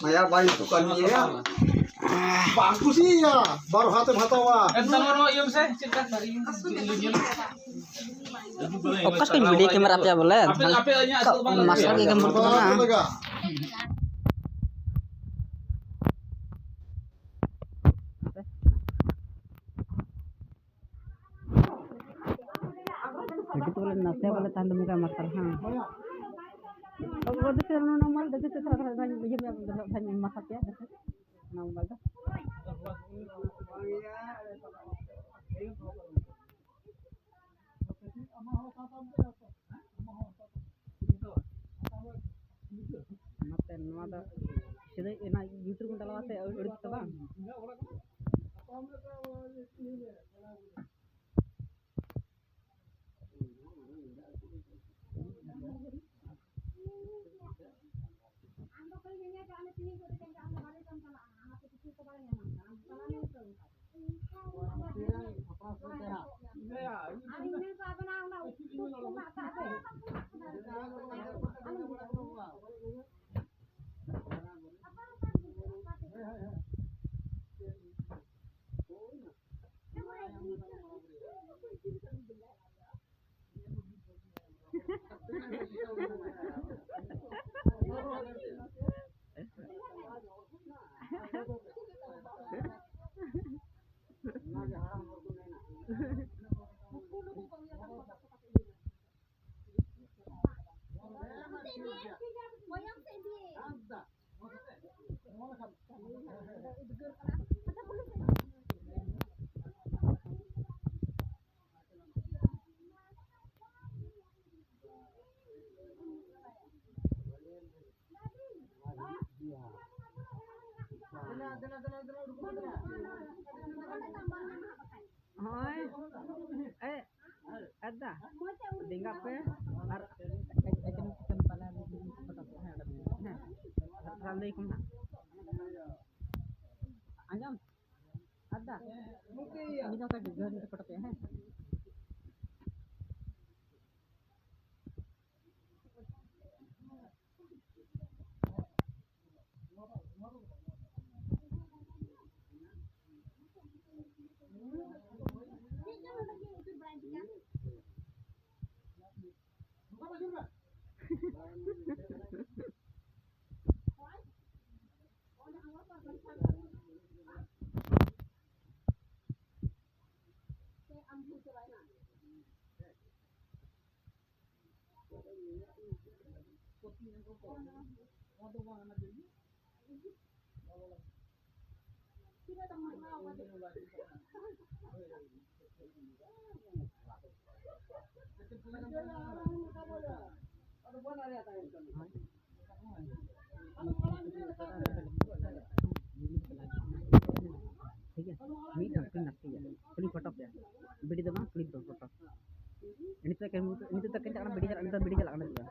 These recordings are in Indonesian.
Maya bayi tukang dia. Bagus sih ya, baru hati hatawa. Fokus kan video kamera apa ya boleh? Mas lagi gambar tuh mana? Jadi tuh boleh nasi boleh tahan muka makan ha. Kalau itu normal, itu terus hanya masak ya, normal dah. Maten, ada. Jadi enak YouTube kita lawat ya, udah kita bang. Ada. Tinggal pe. Assalamualaikum. Anjam. Ada. Ini kan juga di seperti ya. Klip foto ya. Bedi dong, klip dong foto. Ini tuh kan bedi jalan itu.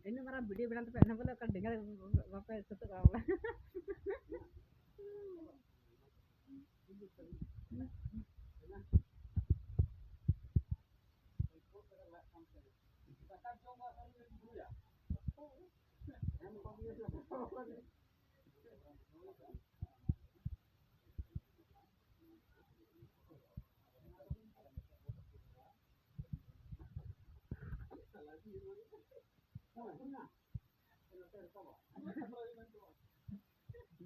Ini marah video bilang tuh kenapa lo kan dengar apa itu kalau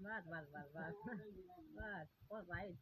बस बस बस बस बस बहुत राइट